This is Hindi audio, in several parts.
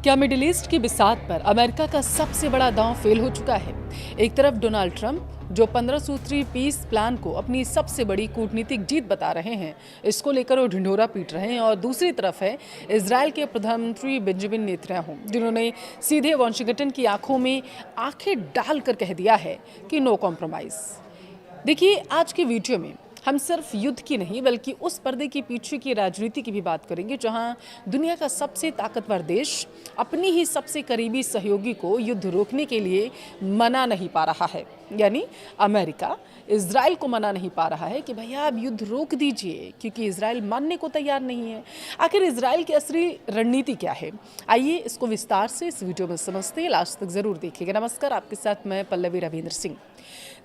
क्या मिडिल ईस्ट की बिसात पर अमेरिका का सबसे बड़ा दांव फेल हो चुका है? एक तरफ डोनाल्ड ट्रंप जो 15 सूत्री पीस प्लान को अपनी सबसे बड़ी कूटनीतिक जीत बता रहे हैं, इसको लेकर वो ढिंढोरा पीट रहे हैं, और दूसरी तरफ है इजराइल के प्रधानमंत्री बेंजामिन नेतन्याहू, जिन्होंने सीधे वॉशिंगटन की आंखों में आंखें डालकर कह दिया है कि नो कॉम्प्रोमाइज। देखिए, आज के वीडियो में हम सिर्फ युद्ध की नहीं बल्कि उस पर्दे के पीछे की राजनीति की भी बात करेंगे, जहां दुनिया का सबसे ताकतवर देश अपनी ही सबसे करीबी सहयोगी को युद्ध रोकने के लिए मना नहीं पा रहा है। यानी अमेरिका इजराइल को मना नहीं पा रहा है कि भैया आप युद्ध रोक दीजिए, क्योंकि इजराइल मानने को तैयार नहीं है। आखिर इजराइल की असली रणनीति क्या है? आइए इसको विस्तार से इस वीडियो में समझते हैं, लास्ट तक जरूर देखिएगा। नमस्कार, आपके साथ मैं पल्लवी रविंद्र सिंह।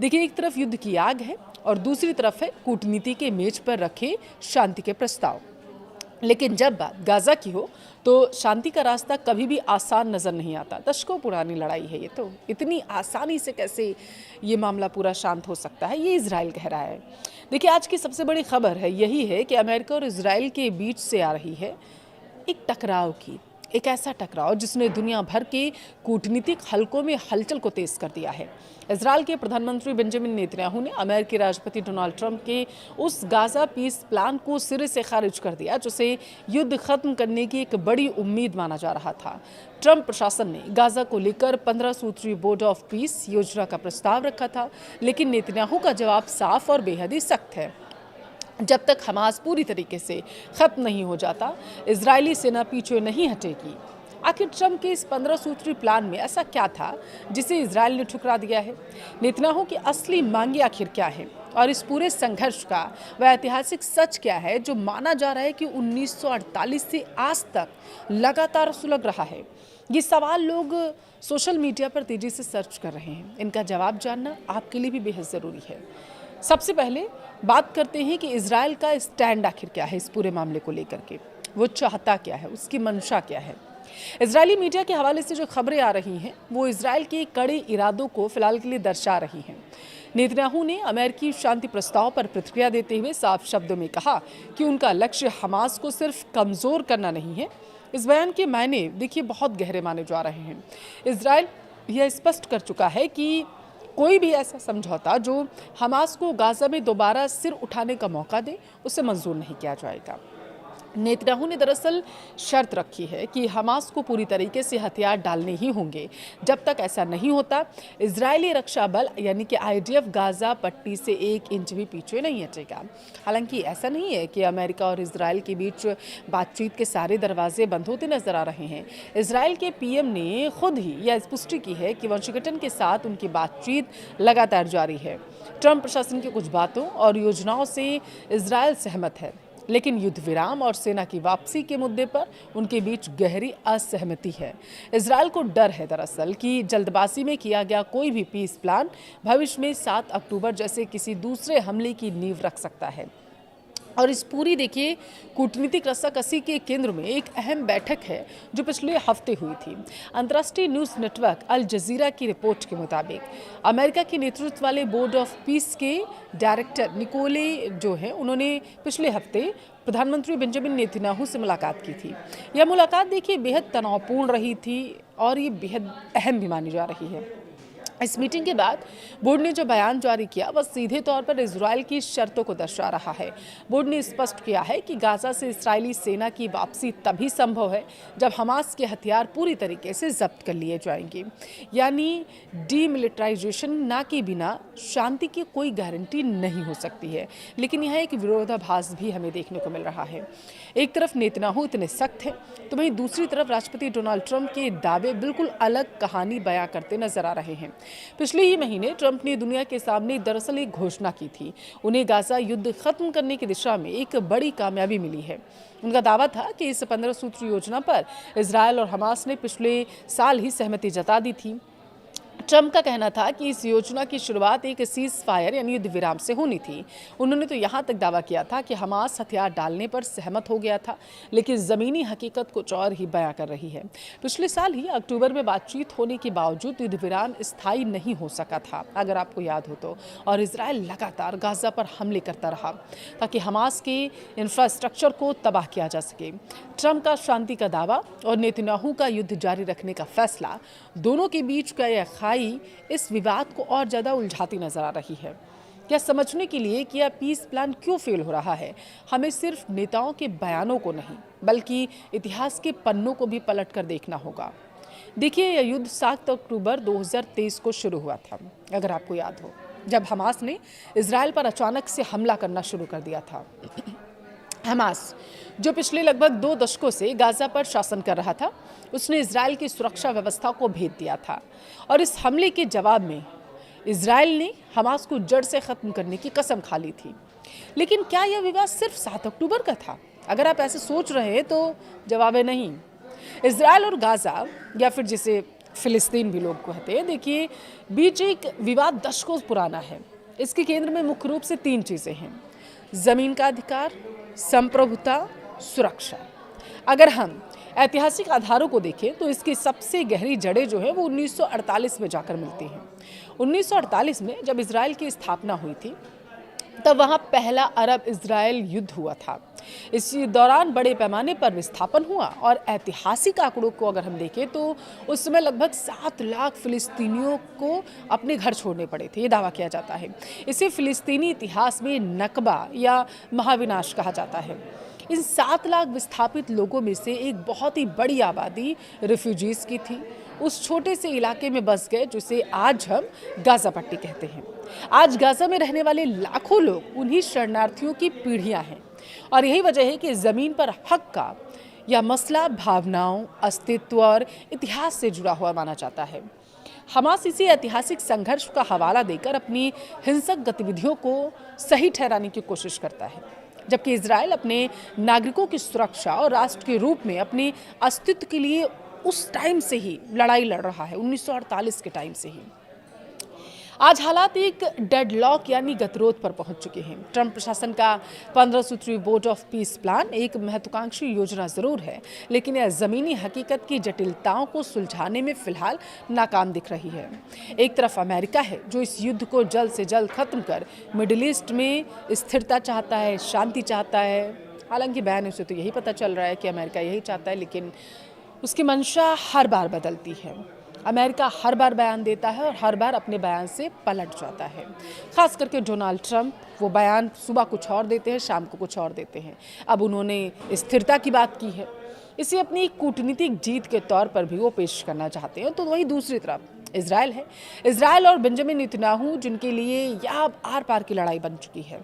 देखिए, एक तरफ युद्ध की आग है और दूसरी तरफ है कूटनीति के मेज पर रखे शांति के प्रस्ताव। लेकिन जब बात गाजा की हो तो शांति का रास्ता कभी भी आसान नजर नहीं आता। दशकों पुरानी लड़ाई है ये, तो इतनी आसानी से कैसे ये मामला पूरा शांत हो सकता है, ये इजराइल कह रहा है। देखिए, आज की सबसे बड़ी खबर है यही है कि अमेरिका और इजराइल के बीच से आ रही है एक टकराव की, एक ऐसा टकराव जिसने दुनिया भर के कूटनीतिक हलकों में हलचल को तेज कर दिया है। इजराइल के प्रधानमंत्री बेंजामिन नेतन्याहू ने अमेरिकी राष्ट्रपति डोनाल्ड ट्रंप के उस गाजा पीस प्लान को सिरे से खारिज कर दिया, जिसे युद्ध खत्म करने की एक बड़ी उम्मीद माना जा रहा था। ट्रंप प्रशासन ने गाजा को लेकर 15 सूत्री बोर्ड ऑफ पीस योजना का प्रस्ताव रखा था, लेकिन नेतन्याहू का जवाब साफ और बेहद ही सख्त है। जब तक हमास पूरी तरीके से खत्म नहीं हो जाता, इजरायली सेना पीछे नहीं हटेगी। आखिर ट्रंप के इस 15 सूत्री प्लान में ऐसा क्या था जिसे इजराइल ने ठुकरा दिया है? नेतन्याहू की असली मांगे आखिर क्या है, और इस पूरे संघर्ष का वह ऐतिहासिक सच क्या है जो माना जा रहा है कि 1948 से आज तक लगातार सुलग रहा है? ये सवाल लोग सोशल मीडिया पर तेजी से सर्च कर रहे हैं। इनका जवाब जानना आपके लिए भी बेहद ज़रूरी है। सबसे पहले बात करते हैं कि इजराइल का स्टैंड आखिर क्या है इस पूरे मामले को लेकर के। वो चाहता क्या है, उसकी मंशा क्या है? इजरायली मीडिया के हवाले से जो खबरें आ रही हैं वो इजराइल के कड़े इरादों को फिलहाल के लिए दर्शा रही हैं। नेतन्याहू ने अमेरिकी शांति प्रस्ताव पर प्रतिक्रिया देते हुए साफ शब्दों में कहा कि उनका लक्ष्य हमास को सिर्फ कमज़ोर करना नहीं है। इस बयान के मायने देखिए बहुत गहरे माने जा रहे हैं। इजराइल यह स्पष्ट कर चुका है कि कोई भी ऐसा समझौता जो हमास को गाजा में दोबारा सिर उठाने का मौका दे, उसे मंजूर नहीं किया जाएगा। नेतन्याहू ने दरअसल शर्त रखी है कि हमास को पूरी तरीके से हथियार डालने ही होंगे। जब तक ऐसा नहीं होता, इजरायली रक्षा बल यानी कि आईडीएफ गाजा पट्टी से 1 इंच भी पीछे नहीं हटेगा। हालांकि ऐसा नहीं है कि अमेरिका और इजराइल के बीच बातचीत के सारे दरवाजे बंद होते नजर आ रहे हैं। इजराइल के पीएम ने खुद ही यह पुष्टि की है कि वॉशिंगटन के साथ उनकी बातचीत लगातार जारी है। ट्रंप प्रशासन की कुछ बातों और योजनाओं से इजराइल सहमत है, लेकिन युद्ध विराम और सेना की वापसी के मुद्दे पर उनके बीच गहरी असहमति है। इजराइल को डर है दरअसल कि जल्दबाजी में किया गया कोई भी पीस प्लान भविष्य में 7 अक्टूबर जैसे किसी दूसरे हमले की नींव रख सकता है। और इस पूरी देखिए कूटनीतिक रस्साकसी के केंद्र में एक अहम बैठक है जो पिछले हफ्ते हुई थी। अंतर्राष्ट्रीय न्यूज़ नेटवर्क अल जजीरा की रिपोर्ट के मुताबिक अमेरिका के नेतृत्व वाले बोर्ड ऑफ पीस के डायरेक्टर निकोले जो है, उन्होंने पिछले हफ्ते प्रधानमंत्री बेंजामिन नेतन्याहू से मुलाकात की थी। यह मुलाकात देखिए बेहद तनावपूर्ण रही थी और ये बेहद अहम भी मानी जा रही है। इस मीटिंग के बाद बोर्ड ने जो बयान जारी किया वह सीधे तौर पर इजराइल की शर्तों को दर्शा रहा है। बोर्ड ने स्पष्ट किया है कि गाजा से इजरायली सेना की वापसी तभी संभव है जब हमास के हथियार पूरी तरीके से जब्त कर लिए जाएंगे। यानी डीमिलिटराइजेशन ना के बिना शांति की कोई गारंटी नहीं हो सकती है। लेकिन यह एक विरोधाभास भी हमें देखने को मिल रहा है। एक तरफ नेतन्याहू इतने सख्त हैं, तो वहीं दूसरी तरफ राष्ट्रपति डोनाल्ड ट्रंप के दावे बिल्कुल अलग कहानी बयां करते नजर आ रहे हैं। पिछले ही महीने ट्रंप ने दुनिया के सामने दरअसल एक घोषणा की थी। उन्हें गाजा युद्ध खत्म करने की दिशा में एक बड़ी कामयाबी मिली है। उनका दावा था कि इस 15 सूत्री योजना पर इजराइल और हमास ने पिछले साल ही सहमति जता दी थी। ट्रंप का कहना था कि इस योजना की शुरुआत एक सीज फायर यानी युद्ध विराम से होनी थी। उन्होंने तो यहाँ तक दावा किया था कि हमास हथियार डालने पर सहमत हो गया था, लेकिन ज़मीनी हकीकत कुछ और ही बयां कर रही है। पिछले साल ही अक्टूबर में बातचीत होने के बावजूद युद्ध विराम स्थायी नहीं हो सका था, अगर आपको याद हो तो, और इसराइल लगातार गाजा पर हमले करता रहा ताकि हमास के इंफ्रास्ट्रक्चर को तबाह किया जा सके। ट्रंप का शांति का दावा और नेतन्याहू का युद्ध जारी रखने का फैसला, दोनों के बीच का यह खाई इस विवाद को और ज़्यादा उलझाती नजर आ रही है। क्या समझने के लिए कि यह पीस प्लान क्यों फेल हो रहा है, हमें सिर्फ नेताओं के बयानों को नहीं बल्कि इतिहास के पन्नों को भी पलट कर देखना होगा। देखिए, यह युद्ध 7 अक्टूबर 2023 को शुरू हुआ था, अगर आपको याद हो, जब हमास ने इसराइल पर अचानक से हमला करना शुरू कर दिया था। हमास, जो पिछले लगभग 2 दशकों से गाजा पर शासन कर रहा था, उसने इसराइल की सुरक्षा व्यवस्था को भेद दिया था और इस हमले के जवाब में इसराइल ने हमास को जड़ से खत्म करने की कसम खा ली थी। लेकिन क्या यह विवाद सिर्फ 7 अक्टूबर का था? अगर आप ऐसे सोच रहे हैं तो जवाब है नहीं। इसराइल और गाजा, या फिर जिसे फिलिस्तीन भी लोग कहते हैं, देखिए, बीच एक विवाद दशकों पुराना है। इसके केंद्र में मुख्य रूप से 3 चीज़ें हैं: जमीन का अधिकार, संप्रभुता, सुरक्षा। अगर हम ऐतिहासिक आधारों को देखें तो इसकी सबसे गहरी जड़ें जो है वो 1948 में जाकर मिलती हैं। 1948 में जब इसराइल की स्थापना हुई थी, तब वहाँ पहला अरब इसराइल युद्ध हुआ था। इस दौरान बड़े पैमाने पर विस्थापन हुआ और ऐतिहासिक आंकड़ों को अगर हम देखें तो उस समय लगभग 7 लाख फिलिस्तीनियों को अपने घर छोड़ने पड़े थे, ये दावा किया जाता है। इसे फिलिस्तीनी इतिहास में नकबा या महाविनाश कहा जाता है। इन 7 लाख विस्थापित लोगों में से एक बहुत ही बड़ी आबादी रिफ्यूजीज की थी। उस छोटे से इलाके में बस गए जिसे आज हम गाजा पट्टी कहते हैं। आज गाजा में रहने वाले लाखों लोग उन्हीं शरणार्थियों की पीढ़ियां हैं और यही वजह है कि ज़मीन पर हक का यह मसला भावनाओं, अस्तित्व और इतिहास से जुड़ा हुआ माना जाता है। हमास इसी ऐतिहासिक संघर्ष का हवाला देकर अपनी हिंसक गतिविधियों को सही ठहराने की कोशिश करता है, जबकि इजराइल अपने नागरिकों की सुरक्षा और राष्ट्र के रूप में अपने अस्तित्व के लिए उस टाइम से ही लड़ाई लड़ रहा है, 1948 के टाइम से ही। आज हालात एक डेडलॉक यानी गतिरोध पर पहुंच चुके हैं। ट्रंप प्रशासन का 15 सूत्री बोर्ड ऑफ पीस प्लान एक महत्वाकांक्षी योजना जरूर है, लेकिन यह जमीनी हकीकत की जटिलताओं को सुलझाने में फिलहाल नाकाम दिख रही है। एक तरफ अमेरिका है जो इस युद्ध को जल्द से जल्द खत्म कर मिडिल ईस्ट में स्थिरता चाहता है, शांति चाहता है। हालांकि बयान से तो यही पता चल रहा है कि अमेरिका यही चाहता है, लेकिन उसकी मंशा हर बार बदलती है। अमेरिका हर बार बयान देता है और हर बार अपने बयान से पलट जाता है। खास करके डोनाल्ड ट्रंप, वो बयान सुबह कुछ और देते हैं, शाम को कुछ और देते हैं। अब उन्होंने स्थिरता की बात की है, इसे अपनी कूटनीतिक जीत के तौर पर भी वो पेश करना चाहते हैं। तो वहीं दूसरी तरफ इजराइल है। इजराइल और बेंजामिन नेतन्याहू, जिनके लिए यह आर पार की लड़ाई बन चुकी है।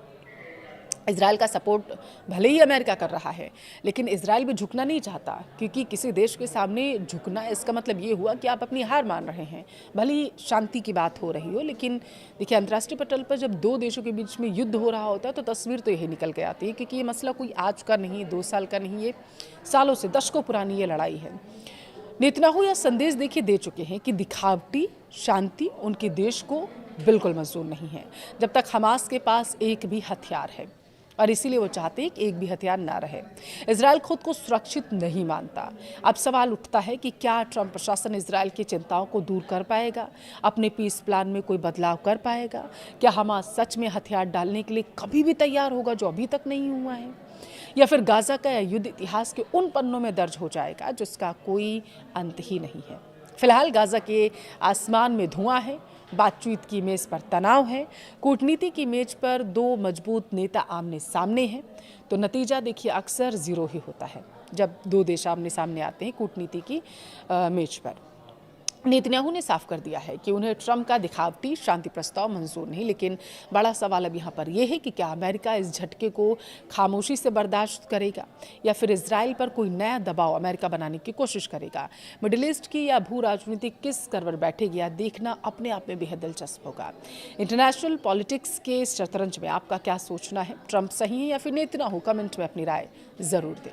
इजराइल का सपोर्ट भले ही अमेरिका कर रहा है, लेकिन इजराइल भी झुकना नहीं चाहता, क्योंकि किसी देश के सामने झुकना इसका मतलब ये हुआ कि आप अपनी हार मान रहे हैं। भले ही शांति की बात हो रही हो, लेकिन देखिए, अंतर्राष्ट्रीय पटल पर जब 2 देशों के बीच में युद्ध हो रहा होता है तो तस्वीर तो यही निकल के आती है, क्योंकि ये मसला कोई आज का नहीं, 2 साल का नहीं, ये सालों से, दशकों पुरानी ये लड़ाई है। नेतन्याहू यह संदेश देखिए दे चुके हैं कि दिखावटी शांति उनके देश को बिल्कुल मंजूर नहीं है, जब तक हमास के पास एक भी हथियार है, और इसीलिए वो चाहते हैं कि एक भी हथियार ना रहे। इजराइल खुद को सुरक्षित नहीं मानता। अब सवाल उठता है कि क्या ट्रंप प्रशासन इजराइल की चिंताओं को दूर कर पाएगा, अपने पीस प्लान में कोई बदलाव कर पाएगा? क्या हमास सच में हथियार डालने के लिए कभी भी तैयार होगा जो अभी तक नहीं हुआ है, या फिर गाजा का युद्ध इतिहास के उन पन्नों में दर्ज हो जाएगा जिसका कोई अंत ही नहीं है? फिलहाल गाजा के आसमान में धुआं है, बातचीत की मेज पर तनाव है, कूटनीति की मेज पर 2 मजबूत नेता आमने सामने हैं। तो नतीजा देखिए अक्सर 0 ही होता है जब 2 देश आमने सामने आते हैं कूटनीति की मेज पर। नेतन्याहू ने साफ कर दिया है कि उन्हें ट्रंप का दिखावटी शांति प्रस्ताव मंजूर नहीं, लेकिन बड़ा सवाल अब यहाँ पर यह है कि क्या अमेरिका इस झटके को खामोशी से बर्दाश्त करेगा, या फिर इजराइल पर कोई नया दबाव अमेरिका बनाने की कोशिश करेगा? मिडिल ईस्ट की या भू राजनीति किस करवट बैठेगी, यह देखना अपने आप में बेहद दिलचस्प होगा। इंटरनेशनल पॉलिटिक्स के शतरंज में आपका क्या सोचना है? ट्रंप सही है या फिर नेतन्याहू? कमेंट में अपनी राय जरूर दें।